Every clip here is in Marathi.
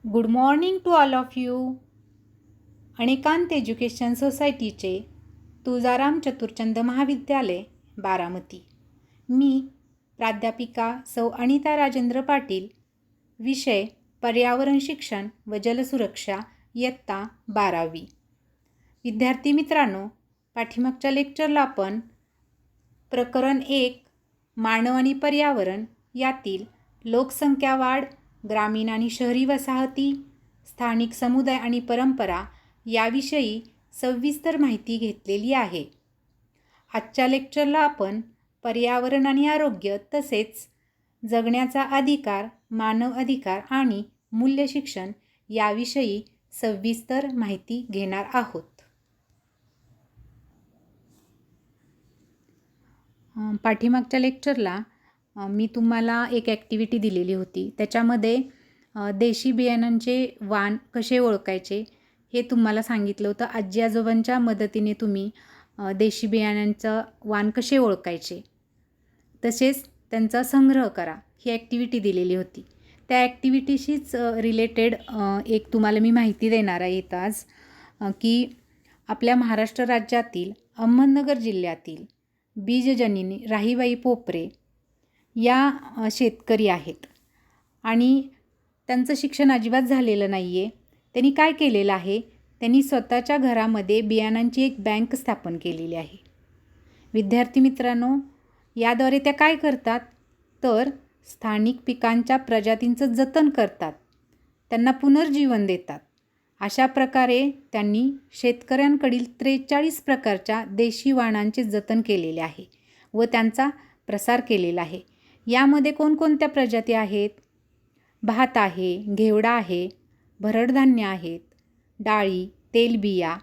Good morning to all of you. Anekant education सोसायटीचे तुळजाराम चतुरचंद महाविद्यालय बारामती. मी प्राध्यापिका सौ अनिता राजेंद्र पाटील. विषय पर्यावरण शिक्षण व जलसुरक्षा, इयत्ता 12वी. विद्यार्थी मित्रांनो, पाठीमागच्या लेक्चरला आपण प्रकरण 1 मानव आणि पर्यावरण यातील लोकसंख्या वाढ, ग्रामीण आणि शहरी वसाहती, स्थानिक समुदाय आणि परंपरा याविषयी सविस्तर माहिती घेतलेली आहे. आजच्या लेक्चरला आपण पर्यावरण आणि आरोग्य तसेच जगण्याचा अधिकार, मानव अधिकार आणि मूल्य शिक्षण याविषयी सविस्तर माहिती घेणार आहोत. पाठीमागच्या लेक्चरला मी तुम्हाला एक ॲक्टिव्हिटी दिलेली होती. त्याच्यामध्ये देशी बियाणांचे वाण कसे ओळखायचे हे तुम्हाला सांगितलं होतं. आजी आजोबांच्या मदतीने तुम्ही देशी बियाणांचं वाण कसे ओळखायचे तसेच त्यांचा संग्रह करा ही ॲक्टिव्हिटी दिलेली होती. त्या ॲक्टिव्हिटीशीच रिलेटेड एक तुम्हाला मी माहिती देणार आहे इथं आज, की आपल्या महाराष्ट्र राज्यातील अहमदनगर जिल्ह्यातील बीजजननी राहीबाई पोपरे या शेतकरी आहेत आणि त्यांचं शिक्षण अजिबात झालेलं नाही आहे. त्यांनी काय केलेलं आहे, त्यांनी स्वतःच्या घरामध्ये बियाणांची एक बँक स्थापन केलेली आहे. विद्यार्थी मित्रांनो, याद्वारे त्या काय करतात तर स्थानिक पिकांच्या प्रजातींचं जतन करतात, त्यांना पुनर्जीवन देतात. अशा प्रकारे त्यांनी शेतकऱ्यांकडील 43 प्रकारच्या देशी वाणांचे जतन केलेले आहे व त्यांचा प्रसार केलेला आहे. यामध्ये कोणकोणत्या प्रजाती आहेत? भात आहे, घेवडा आहे, भरडधान्य आहेत, डाळी, तेलबिया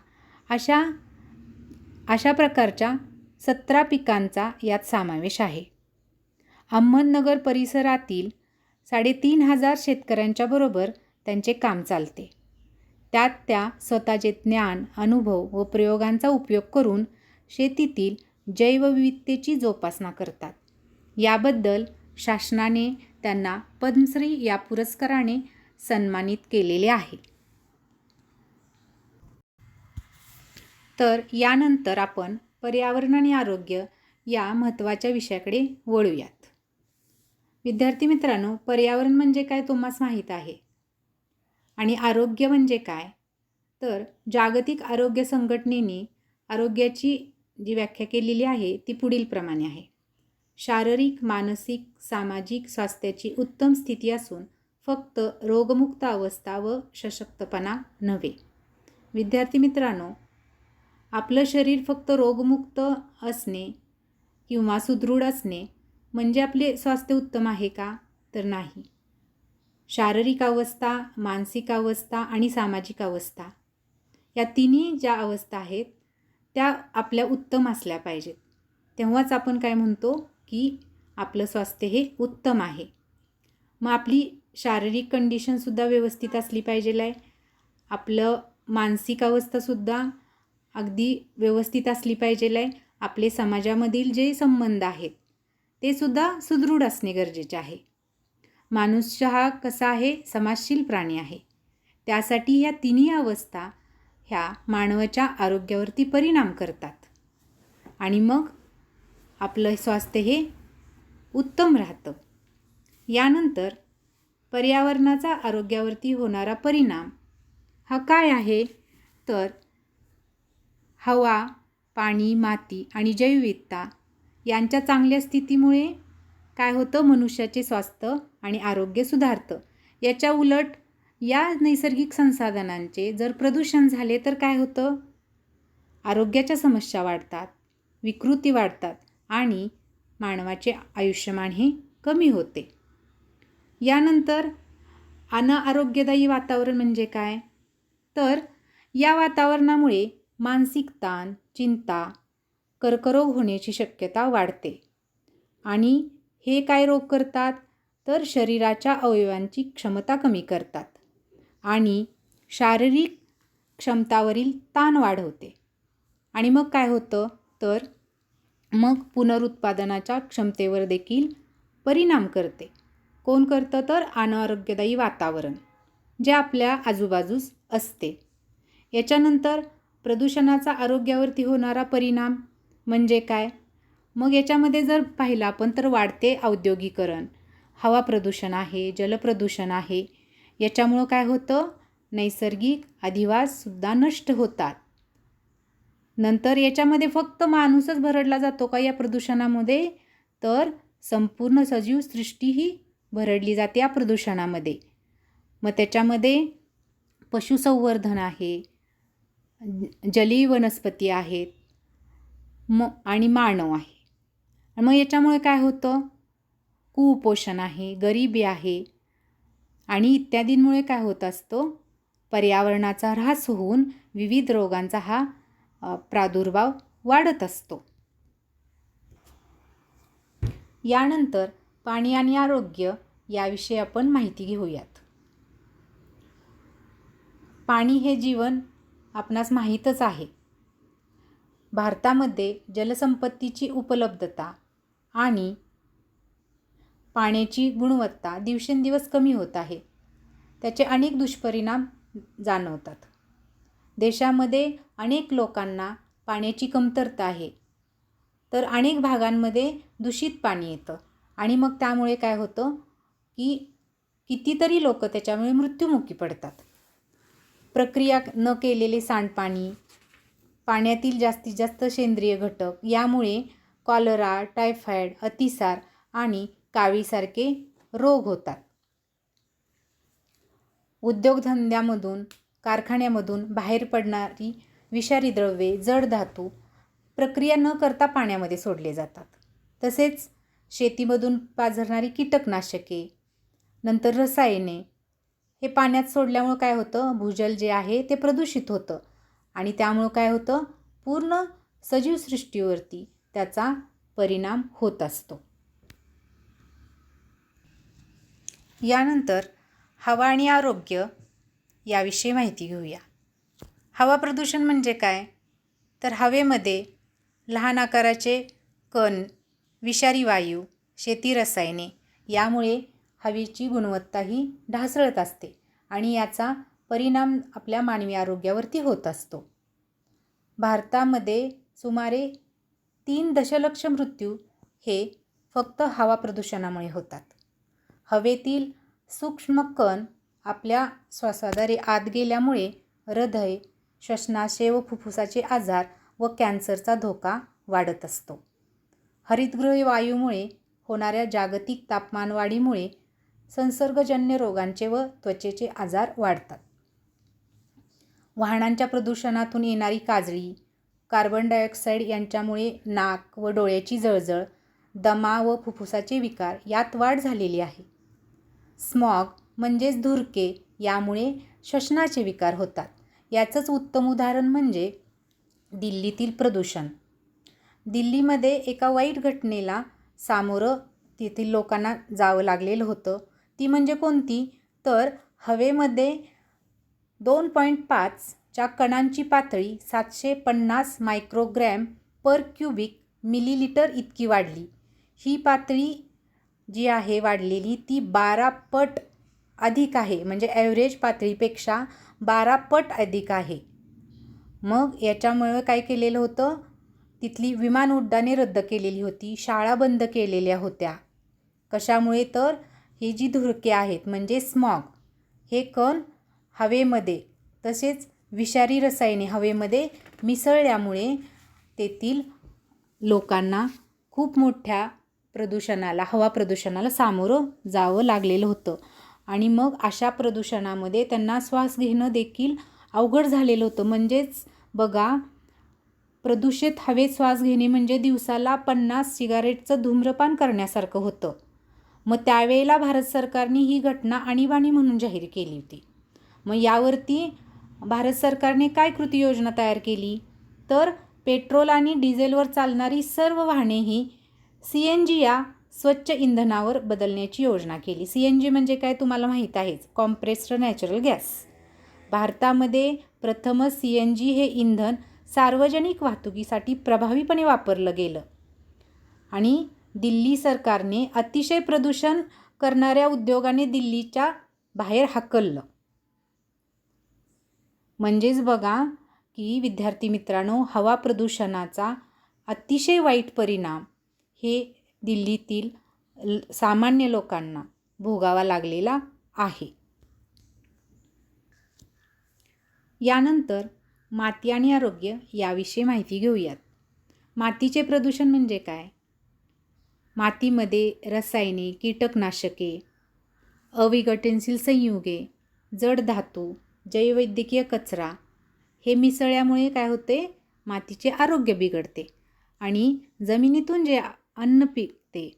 अशा प्रकारच्या 17 पिकांचा यात समावेश आहे. अहमदनगर परिसरातील 3,500 शेतकऱ्यांच्या बरोबर त्यांचे काम चालते. त्यात त्या स्वतःचे ज्ञान, अनुभव व प्रयोगांचा उपयोग करून शेतीतील जैवविविधतेची जोपासना करतात. याबद्दल शासनाने त्यांना पद्मश्री या पुरस्काराने सन्मानित केलेले आहे. तर यानंतर आपण पर्यावरण आणि आरोग्य या महत्त्वाच्या विषयाकडे वळूयात. विद्यार्थी मित्रांनो, पर्यावरण म्हणजे काय तुम्हाला माहीत आहे आणि आरोग्य म्हणजे काय तर जागतिक आरोग्य संघटनेने आरोग्याची जी व्याख्या केलेली आहे ती पुढील प्रमाणे आहे. शारीरिक, मानसिक, सामाजिक स्वास्थ्याची उत्तम स्थिती असून फक्त रोगमुक्त अवस्था व सशक्तपणा नव्हे. विद्यार्थी मित्रांनो, आपलं शरीर फक्त रोगमुक्त असणे किंवा सुदृढ असणे म्हणजे आपले स्वास्थ्य उत्तम आहे का तर नाही. शारीरिक अवस्था, मानसिक अवस्था आणि सामाजिक अवस्था या तिन्ही ज्या अवस्था आहेत त्या आपल्या उत्तम असल्या पाहिजेत. तेव्हाच आपण काय म्हणतो की आपलं स्वास्थ्य हे उत्तम आहे. मग आपली शारीरिक कंडिशनसुद्धा व्यवस्थित असली पाहिजे आहे. आपलं मानसिक अवस्थासुद्धा अगदी व्यवस्थित असली पाहिजे आहे. आपले समाजामधील जे संबंध आहेत ते सुद्धा सुदृढ असणे गरजेचे आहे. मनुष्य हा कसा आहे, समाजशील प्राणी आहे. त्यासाठी ह्या तिन्ही अवस्था ह्या मानवाच्या आरोग्यावरती परिणाम करतात आणि मग आपलं स्वास्थ्य हे उत्तम राहतं. यानंतर पर्यावरणाचा आरोग्यावरती होणारा परिणाम हा काय आहे तर हवा, पाणी, माती आणि जैवविविधता यांच्या चांगल्या स्थितीमुळे काय होतं, मनुष्याचे स्वास्थ्य आणि आरोग्य सुधारतं. याच्या उलट या नैसर्गिक संसाधनांचे जर प्रदूषण झाले तर काय होतं, आरोग्याच्या समस्या वाढतात, विकृती वाढतात आणि मानवाचे आयुष्यमान हे कमी होते. यानंतर अनारोग्यदायी वातावरण म्हणजे काय तर या वातावरणामुळे मानसिक ताण, चिंता, कर्करोग होण्याची शक्यता वाढते आणि हे काय रोग करतात तर शरीराच्या अवयवांची क्षमता कमी करतात आणि शारीरिक क्षमतावरील ताण वाढवते आणि मग काय होतं तर मग पुनरुत्पादनाच्या क्षमतेवर देखील परिणाम करते. कोण करतं तर अनारोग्यदायी वातावरण. जे आपल्या आजूबाजूस असते. याच्यानंतर प्रदूषणाचा आरोग्यावरती होणारा परिणाम म्हणजे काय? मग याच्यामध्ये जर पाहिलं आपण तर वाढते औद्योगिकरण, हवा प्रदूषण आहे, जलप्रदूषण आहे. याच्यामुळं काय होतं? नैसर्गिक अधिवाससुद्धा नष्ट होतात. नंतर याच्यामध्ये फक्त माणूसच भरडला जातो का या प्रदूषणामध्ये? तर संपूर्ण सजीव सृष्टीही भरडली जाते या प्रदूषणामध्ये. मग त्याच्यामध्ये पशुसंवर्धन आहे, जलीय वनस्पती आहेत, आणि मानव आहे. मग याच्यामुळे काय होतं? कुपोषण आहे, गरिबी आहे आणि इत्यादींमुळे काय होत असतो? पर्यावरणाचा ऱ्हास होऊन विविध रोगांचा हा प्रादुर्भाव वाढत असतो. यानंतर पाणी आणि आरोग्य याविषयी आपण माहिती घेऊयात. पाणी हे जीवन आपणास माहीतच आहे. भारतामध्ये जलसंपत्तीची उपलब्धता आणि पाण्याची गुणवत्ता दिवसेंदिवस कमी होत आहे. त्याचे अनेक दुष्परिणाम जाणवतात. देशामध्ये अनेक लोकांना पाण्याची कमतरता आहे. तर अनेक भागांमध्ये दूषित पाणी येतं आणि मग त्यामुळे काय होतं की कितीतरी लोक त्याच्यामुळे मृत्युमुखी पडतात. प्रक्रिया न केलेले सांडपाणी, पाण्यातील जास्तीत जास्त सेंद्रिय घटक यामुळे कॉलरा, टायफॉइड, अतिसार आणि कावीळसारखे रोग होतात. उद्योगधंद्यामधून, कारखान्यामधून बाहेर पडणारी विषारी द्रव्ये, जड धातू प्रक्रिया न करता पाण्यामध्ये सोडले जातात. तसेच शेतीमधून पाझरणारी कीटकनाशके, नंतर रसायने हे पाण्यात सोडल्यामुळं काय होतं? भूजल जे आहे ते प्रदूषित होतं आणि त्यामुळं काय होतं? पूर्ण सजीवसृष्टीवरती त्याचा परिणाम होत असतो. यानंतर हवा आणि आरोग्य याविषयी माहिती घेऊया. हवा प्रदूषण म्हणजे काय? तर हवेमध्ये लहान आकाराचे कण, विषारी वायू, शेती रसायने यामुळे हवेची गुणवत्ताही ढासळत असते आणि याचा परिणाम आपल्या मानवी आरोग्यावरती होत असतो. भारतामध्ये सुमारे 3 दशलक्ष मृत्यू हे फक्त हवा प्रदूषणामुळे होतात. हवेतील सूक्ष्म कण आपल्या श्वासाद्वारे आत गेल्यामुळे हृदय, श्वसनाशय व फुफ्फुसाचे आजार व कॅन्सरचा धोका वाढत असतो. हरितगृह वायूमुळे होणाऱ्या जागतिक तापमानवाढीमुळे संसर्गजन्य रोगांचे व त्वचेचे आजार वाढतात. वाहनांच्या प्रदूषणातून येणारी काजळी, कार्बन डायऑक्साईड यांच्यामुळे नाक व डोळ्याची जळजळ, दमा व फुफ्फुसाचे विकार यात वाढ झालेली आहे. स्मॉग म्हणजेच धुरके यामुळे श्वसनाचे विकार होतात. याचंच उत्तम उदाहरण म्हणजे दिल्लीतील प्रदूषण. दिल्लीमध्ये एका वाईट घटनेला सामोरं तेथील लोकांना जावं लागलेलं होतं. ती म्हणजे कोणती? तर हवेमध्ये 2.5च्या कणांची पातळी 750 मायक्रोग्रॅम पर क्युबिक मिलीलिटर इतकी वाढली. ही पातळी जी आहे वाढलेली ती 12 पट अधिक आहे, म्हणजे ॲव्हरेज पातळीपेक्षा 12 पट अधिक आहे. मग याच्यामुळे काय केलेलं होतं? तिथली विमान उड्डाणे रद्द केलेली होती, शाळा बंद केलेल्या होत्या. कशामुळे? तर हे जी धुरके आहेत म्हणजे स्मॉग हे कण हवेमध्ये तसेच विषारी रसायने हवेमध्ये मिसळल्यामुळे तेथील लोकांना खूप मोठ्या प्रदूषणाला, हवा प्रदूषणाला सामोरं जावं लागलेलं होतं आणि मग अशा प्रदूषणामध्ये त्यांना श्वास घेणं देखील अवघड झालेलं होतं. म्हणजेच बघा, प्रदूषित हवेत श्वास घेणे म्हणजे दिवसाला 50 सिगारेटचं धूम्रपान करण्यासारखं होतं. मग त्यावेळेला भारत सरकारने ही घटना आणीबाणी म्हणून जाहीर केली होती. मग यावरती भारत सरकारने काय कृती योजना तयार केली? तर पेट्रोल आणि डिझेलवर चालणारी सर्व वाहने ही CNG या स्वच्छ इंधनावर बदलण्याची योजना केली. CNG म्हणजे काय तुम्हाला माहीत आहेच, कॉम्प्रेस्ड नॅचरल गॅस. भारतामध्ये प्रथमच CNG हे इंधन सार्वजनिक वाहतुकीसाठी प्रभावीपणे वापरलं गेलं आणि दिल्ली सरकारने अतिशय प्रदूषण करणाऱ्या उद्योगाने दिल्लीच्या बाहेर हाकललं. म्हणजेच बघा की विद्यार्थी मित्रांनो, हवा प्रदूषणाचा अतिशय वाईट परिणाम हे दिल्लीतील सामान्य लोकांना भोगावा लागलेला आहे. यानंतर माती आणि आरोग्य याविषयी माहिती घेऊयात. मातीचे प्रदूषण म्हणजे काय? मातीमध्ये रसायने, कीटकनाशके, अविघटनशील संयुगे, जड धातू, जैववैद्यकीय कचरा हे मिसळल्यामुळे काय होते? मातीचे आरोग्य बिघडते आणि जमिनीतून जे अन्न पिकते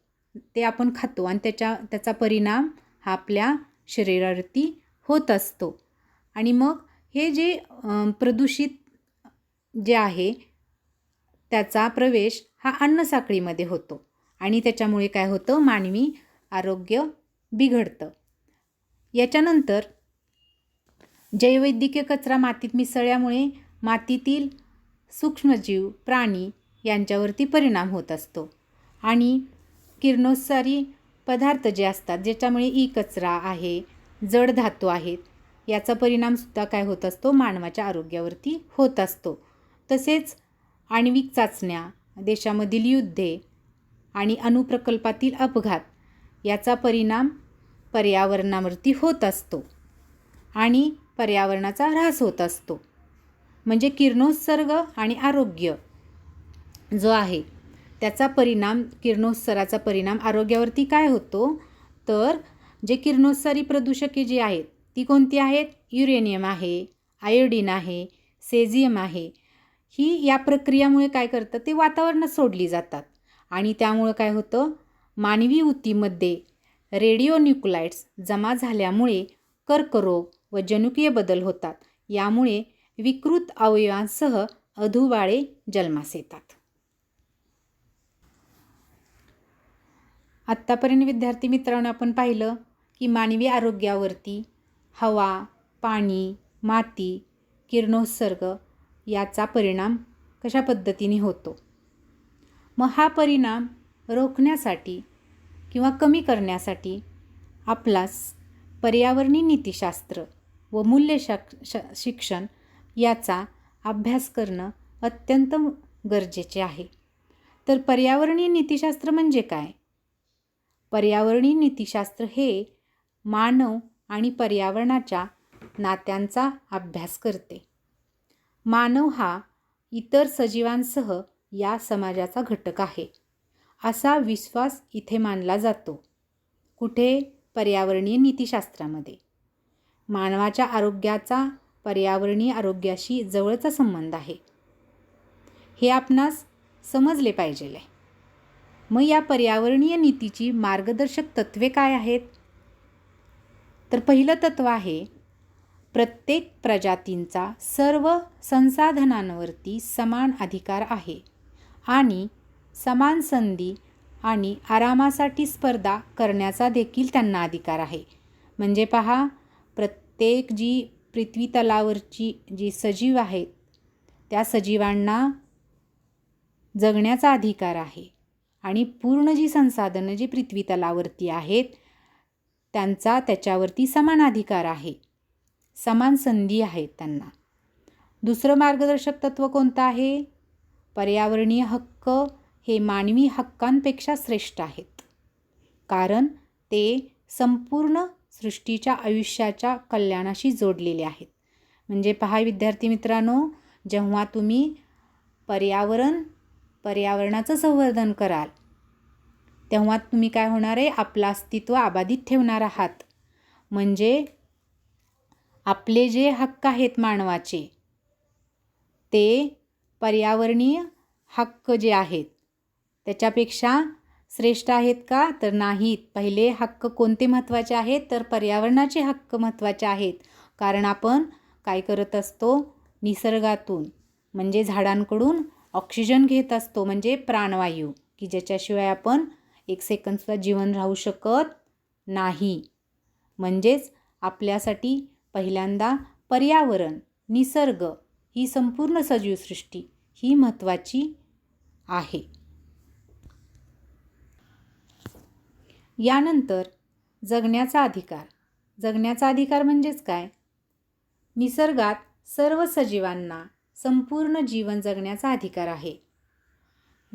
ते आपण खातो आणि त्याचा परिणाम हा आपल्या शरीरावरती होत असतो. आणि मग हे जे प्रदूषित जे आहे त्याचा प्रवेश हा अन्नसाखळीमध्ये होतो आणि त्याच्यामुळे काय होतं? मानवी आरोग्य बिघडतं. याच्यानंतर जैववैद्यकीय कचरा मातीत मिसळल्यामुळे मातीतील सूक्ष्मजीव, प्राणी यांच्यावरती परिणाम होत असतो आणि किरणोत्सारी पदार्थ जे असतात, ज्याच्यामुळे कचरा आहे, जड धातू आहेत, याचा परिणामसुद्धा काय होत असतो? मानवाच्या आरोग्यावरती होत असतो. तसेच आण्विक चाचण्या, देशामधील युद्धे आणि अणुप्रकल्पातील अपघात याचा परिणाम पर्यावरणावरती होत असतो आणि पर्यावरणाचा ऱ्हास होत असतो. म्हणजे किरणोत्सर्ग आणि आरोग्य जो आहे त्याचा परिणाम, किरणोत्सर्गाचा परिणाम आरोग्यावरती काय होतो? तर जे किरणोत्सारी प्रदूषके जी आहेत ती कोणती आहेत? युरेनियम आहे, आयोडीन आहे, सेझियम आहे. ही या प्रक्रियामुळे काय करतं? ते वातावरणात सोडली जातात आणि त्यामुळं काय होतं? मानवी ऊतीमध्ये रेडिओन्यूक्लाइड्स जमा झाल्यामुळे कर्करोग व जनुकीय बदल होतात. यामुळे विकृत अवयवांसह अधूबाळे जन्मास येतात. आत्तापर्यंत विद्यार्थी मित्रांनो आपण पाहिलं की मानवी आरोग्यावरती हवा, पाणी, माती, किरणोत्सर्ग याचा परिणाम कशा पद्धतीने होतो. मग हा परिणाम रोखण्यासाठी किंवा कमी करण्यासाठी आपल्यास पर्यावरणीय नीतिशास्त्र व मूल्य शिक्षण याचा अभ्यास करणं अत्यंत गरजेचे आहे. तर पर्यावरणीय नीतिशास्त्र म्हणजे काय? पर्यावरणीय नीतिशास्त्र हे मानव आणि पर्यावरणाच्या नात्यांचा अभ्यास करते. मानव हा इतर सजीवांसह या समाजाचा घटक आहे असा विश्वास इथे मानला जातो. कुठे? पर्यावरणीय नीतिशास्त्रामध्ये. मानवाच्या आरोग्याचा पर्यावरणीय आरोग्याशी जवळचा संबंध आहे हे आपणास समजले पाहिजे. मग या पर्यावरणीय नीतीची मार्गदर्शक तत्त्वे काय आहेत? तर पहिलं तत्त्व आहे, प्रत्येक प्रजातींचा सर्व संसाधनांवरती समान अधिकार आहे आणि समान संधी आणि आरामासाठी स्पर्धा करण्याचा देखील त्यांना अधिकार आहे. म्हणजे पहा, प्रत्येक जी पृथ्वीतलावरची जी सजीव आहेत त्या सजीवांना जगण्याचा अधिकार आहे आणि पूर्ण जी संसाधनं जी पृथ्वीतलावरती आहेत त्यांचा त्याच्यावरती समान अधिकार आहे, समान संधी आहेत त्यांना. दुसरं मार्गदर्शक तत्त्व कोणतं आहे? पर्यावरणीय हक्क हे मानवी हक्कांपेक्षा श्रेष्ठ आहेत कारण ते संपूर्ण सृष्टीच्या आयुष्याच्या कल्याणाशी जोडलेले आहेत. म्हणजे पहा विद्यार्थी मित्रांनो, जेव्हा तुम्ही पर्यावरणाचं संवर्धन कराल तेव्हा तुम्ही काय होणार आहे? आपलं अस्तित्व अबाधित ठेवणार आहात. म्हणजे आपले जे हक्क आहेत मानवाचे ते पर्यावरणीय हक्क जे आहेत त्याच्यापेक्षा श्रेष्ठ आहेत का? तर नाहीत. पहिले हक्क कोणते महत्त्वाचे आहेत? तर पर्यावरणाचे हक्क महत्त्वाचे आहेत. कारण आपण काय करत असतो? निसर्गातून म्हणजे झाडांकडून ऑक्सिजन घेत असतो, म्हणजे प्राणवायू, की ज्याच्याशिवाय आपण एक सेकंदसुद्धा जीवन राहू शकत नाही. म्हणजेच आपल्यासाठी पहिल्यांदा पर्यावरण, निसर्ग ही संपूर्ण सजीवसृष्टी ही महत्त्वाची आहे. यानंतर जगण्याचा अधिकार. जगण्याचा अधिकार म्हणजेच काय? निसर्गात सर्व सजीवांना संपूर्ण जीवन जगण्याचा अधिकार आहे.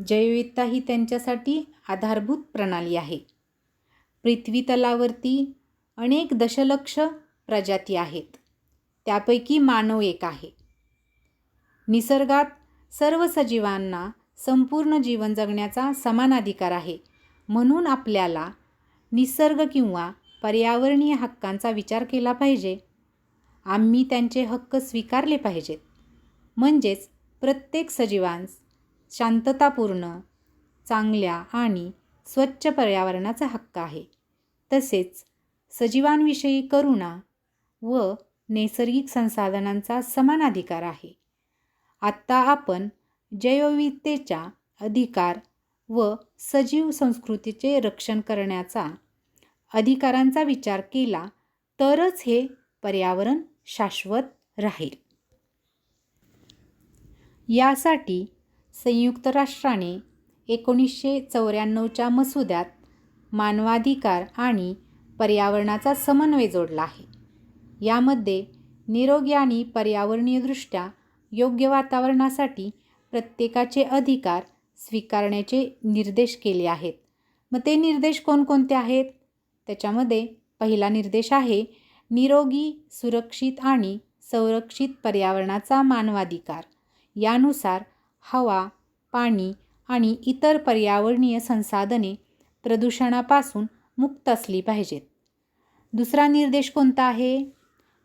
जैवविविधता ही त्यांच्यासाठी आधारभूत प्रणाली आहे. पृथ्वी तलावरती अनेक दशलक्ष प्रजाती आहेत. त्यापैकी मानव एक आहे. निसर्गात सर्व सजीवांना संपूर्ण जीवन जगण्याचा समान अधिकार आहे. म्हणून आपल्याला निसर्ग किंवा पर्यावरणीय हक्कांचा विचार केला पाहिजे. आम्ही त्यांचे हक्क स्वीकारले पाहिजेत. म्हणजेच प्रत्येक सजीवांस शांततापूर्ण, चांगल्या आणि स्वच्छ पर्यावरणाचा हक्क आहे. तसेच सजीवांविषयी करुणा व नैसर्गिक संसाधनांचा समान अधिकार आहे. आत्ता आपण जैवविविधतेच्या अधिकार व सजीव संस्कृतीचे रक्षण करण्याचा अधिकारांचा विचार केला तरच हे पर्यावरण शाश्वत राहील. यासाठी संयुक्त राष्ट्राने 1994च्या मसुद्यात मानवाधिकार आणि पर्यावरणाचा समन्वय जोडला आहे. यामध्ये निरोगी आणि पर्यावरणीयदृष्ट्या योग्य वातावरणासाठी प्रत्येकाचे अधिकार स्वीकारण्याचे निर्देश केले आहेत. मग ते निर्देश कोणकोणते आहेत? त्याच्यामध्ये पहिला निर्देश आहे निरोगी, सुरक्षित आणि संरक्षित पर्यावरणाचा मानवाधिकार. यानुसार हवा, पाणी आणि इतर पर्यावरणीय संसाधने प्रदूषणापासून मुक्त असली पाहिजेत. दुसरा निर्देश कोणता आहे?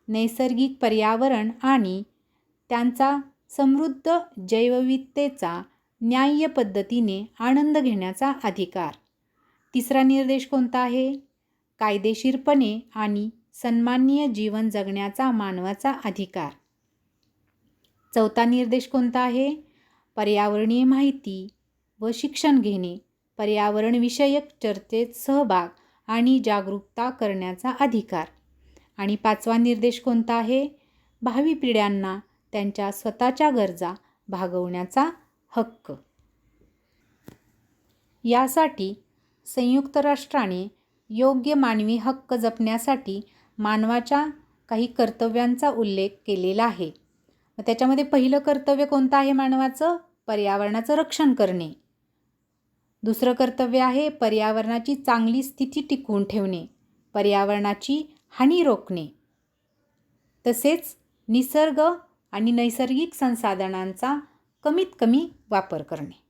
नैसर्गिक पर्यावरण आणि त्यांचा समृद्ध जैवविविधतेचा न्याय्य पद्धतीने आनंद घेण्याचा अधिकार. तिसरा निर्देश कोणता आहे? कायदेशीरपणे आणि सन्माननीय जीवन जगण्याचा मानवाचा अधिकार. चौथा निर्देश कोणता आहे? पर्यावरणीय माहिती व शिक्षण घेणे, पर्यावरणविषयक चर्चेत सहभाग आणि जागरूकता करण्याचा अधिकार. आणि पाचवा निर्देश कोणता आहे? भावी पिढ्यांना त्यांच्या स्वतःच्या गरजा भागवण्याचा हक्क. यासाठी संयुक्त राष्ट्राने योग्य मानवी हक्क जपण्यासाठी मानवाच्या काही कर्तव्यांचा उल्लेख केलेला आहे. त्याच्यामध्ये पहिलं कर्तव्य कोणतं आहे मानवाचं? पर्यावरणाचं रक्षण करणे. दुसरं कर्तव्य आहे पर्यावरणाची चांगली स्थिती टिकवून ठेवणे, पर्यावरणाची हानी रोखणे. तसेच निसर्ग आणि नैसर्गिक संसाधनांचा कमीत कमी वापर करणे.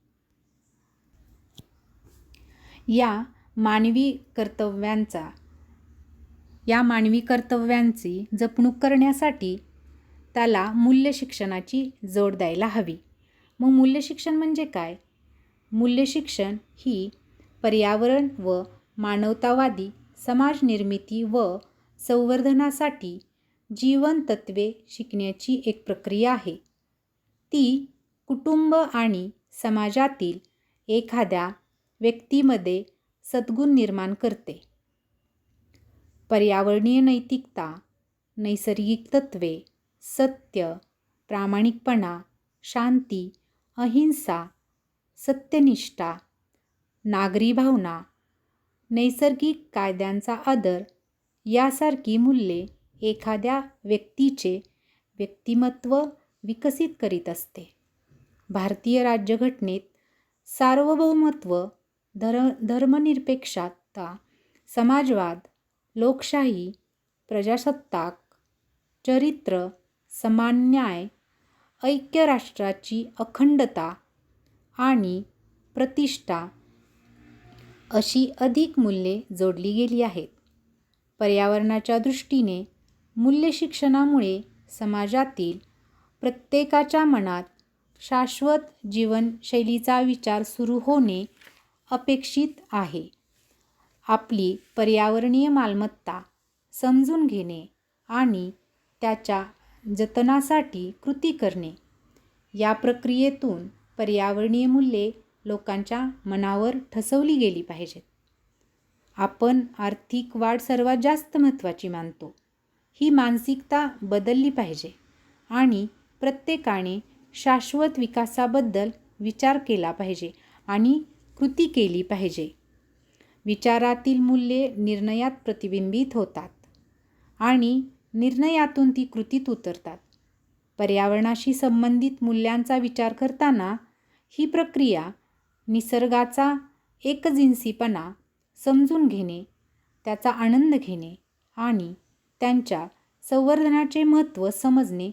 या मानवी कर्तव्यांची जपणूक करण्यासाठी त्याला मूल्य शिक्षणाची जोड द्यायला हवी. मग मूल्य शिक्षण म्हणजे काय? मूल्य शिक्षण ही पर्यावरण व मानवतावादी समाज निर्मिती व संवर्धनासाठी जीवन तत्त्वे शिकण्याची एक प्रक्रिया आहे. ती कुटुंब आणि समाजातील एखाद्या व्यक्तीमध्ये सद्गुण निर्माण करते. पर्यावरणीय नैतिकता, नैसर्गिक तत्त्वे, सत्य, प्रामाणिकपणा, शांती, अहिंसा, सत्यनिष्ठा, नागरी भावना, नैसर्गिक कायद्यांचा आदर यासारखी मूल्ये एखाद्या व्यक्तीचे व्यक्तिमत्व विकसित करीत असते. भारतीय राज्यघटनेत सार्वभौमत्व, धर्मनिरपेक्षता, समाजवाद, लोकशाही, प्रजासत्ताक, चरित्र, समान न्याय, ऐक्य राष्ट्राची अखंडता आणि प्रतिष्ठा अशी अधिक मूल्ये जोडली गेली आहेत. पर्यावरणाच्या दृष्टीने मूल्य शिक्षणामुळे समाजातील प्रत्येकाच्या मनात शाश्वत जीवनशैलीचा विचार सुरू होणे अपेक्षित आहे. आपली पर्यावरणीय मालमत्ता समजून घेणे आणि त्याच्या जतनासाठी कृती करणे, या प्रक्रियेतून पर्यावरणीय मूल्ये लोकांच्या मनावर ठसवली गेली पाहिजेत. आपण आर्थिक वाढ सर्वात जास्त महत्त्वाची मानतो. ही मानसिकता बदलली पाहिजे आणि प्रत्येकाने शाश्वत विकासाबद्दल विचार केला पाहिजे आणि कृती केली पाहिजे. विचारातील मूल्ये निर्णयात प्रतिबिंबित होतात आणि निर्णयातून ती कृतीत उतरतात. पर्यावरणाशी संबंधित मूल्यांचा विचार करताना ही प्रक्रिया निसर्गाचा एकजिनसीपणा समजून घेणे, त्याचा आनंद घेणे आणि त्यांच्या संवर्धनाचे महत्त्व समजणे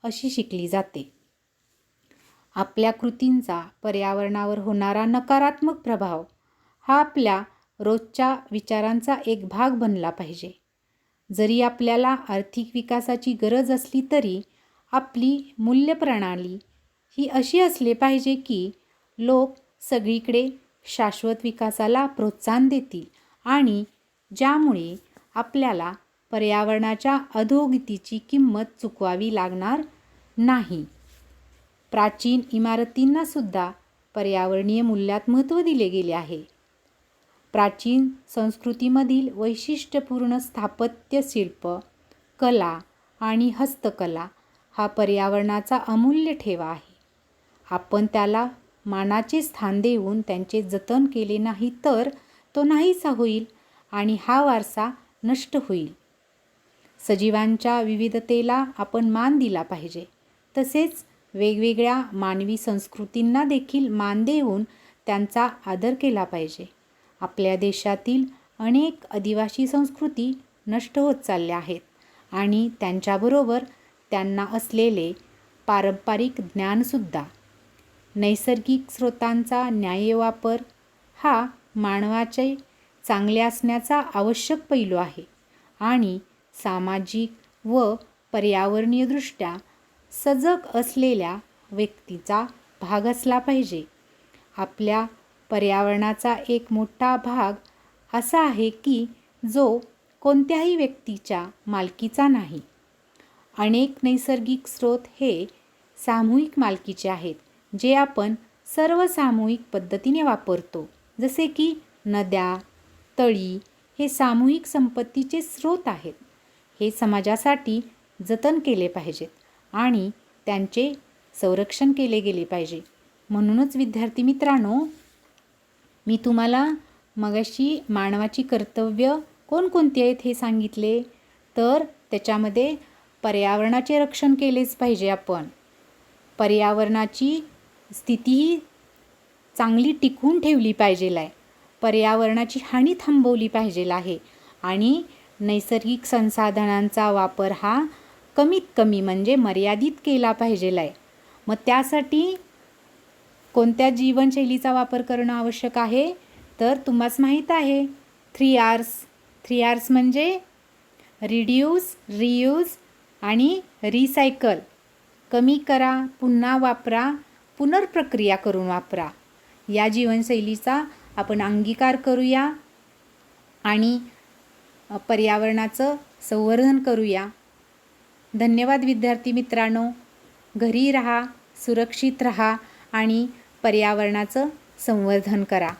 अशी शिकली जाते. आपल्या कृतींचा पर्यावरणावर होणारा नकारात्मक प्रभाव हा आपल्या रोजच्या विचारांचा एक भाग बनला पाहिजे. जरी आपल्याला आर्थिक विकासाची गरज असली तरी आपली मूल्यप्रणाली ही अशी असली पाहिजे की लोक सगळीकडे शाश्वत विकासाला प्रोत्साहन देतील आणि ज्यामुळे आपल्याला पर्यावरणाच्या अधोगतीची किंमत चुकवावी लागणार नाही. प्राचीन इमारतींनासुद्धा पर्यावरणीय मूल्यात महत्त्व दिले गेले आहे. प्राचीन संस्कृतीमधील वैशिष्ट्यपूर्ण स्थापत्य शिल्प, कला आणि हस्तकला हा पर्यावरणाचा अमूल्य ठेवा आहे. आपण त्याला मानाचे स्थान देऊन त्यांचे जतन केले नाही तर तो नाहीसा होईल आणि हा वारसा नष्ट होईल. सजीवांच्या विविधतेला आपण मान दिला पाहिजे. तसेच वेगवेगळ्या मानवी संस्कृतींना देखील मान देऊन त्यांचा आदर केला पाहिजे. आपल्या देशातील अनेक आदिवासी संस्कृती नष्ट होत चालल्या आहेत आणि त्यांच्याबरोबर त्यांना असलेले पारंपरिक ज्ञानसुद्धा. नैसर्गिक स्रोतांचा न्याय्य वापर हा मानवाचे चांगले असण्याचा आवश्यक पैलू आहे आणि सामाजिक व पर्यावरणीयदृष्ट्या सजग असलेल्या व्यक्तीचा भाग असला पाहिजे. आपल्या पर्यावरणाचा एक मोठा भाग असा आहे की जो कोणत्याही व्यक्तीच्या मालकीचा नाही. अनेक नैसर्गिक स्रोत हे सामूहिक मालकीचे आहेत जे आपण सर्व सामूहिक पद्धतीने वापरतो. जसे की नद्या, तळी हे सामूहिक संपत्तीचे स्रोत आहेत. हे समाजासाठी जतन केले पाहिजेत आणि त्यांचे संरक्षण केले गेले पाहिजे. म्हणूनच विद्यार्थी मित्रांनो, मी तुम्हाला मगाशी मानवाची कर्तव्य कोणकोणती आहेत हे सांगितले. तर त्याच्यामध्ये पर्यावरणाचे रक्षण केलेच पाहिजे. आपण पर्यावरणाची स्थितीही चांगली टिकवून ठेवली पाहिजे आहे. पर्यावरणाची हानी थांबवली पाहिजे आहे आणि नैसर्गिक संसाधनांचा वापर हा कमीत कमी म्हणजे मर्यादित केला पाहिजे आहे. मग त्यासाठी कोणत्या जीवनशैलीचा वापर करणं आवश्यक आहे तर तुम्हास माहीत आहे 3 Rs. 3 Rs म्हणजे रिड्यूस, रियूज आणि रिसायकल. कमी करा, पुन्हा वापरा, पुनर्प्रक्रिया करून वापरा. या जीवनशैलीचा आपण अंगीकार करूया आणि पर्यावरणाचं संवर्धन करूया. धन्यवाद विद्यार्थी मित्रांनो. घरी राहा, सुरक्षित राहा आणि पर्यावरणाचं संवर्धन करा.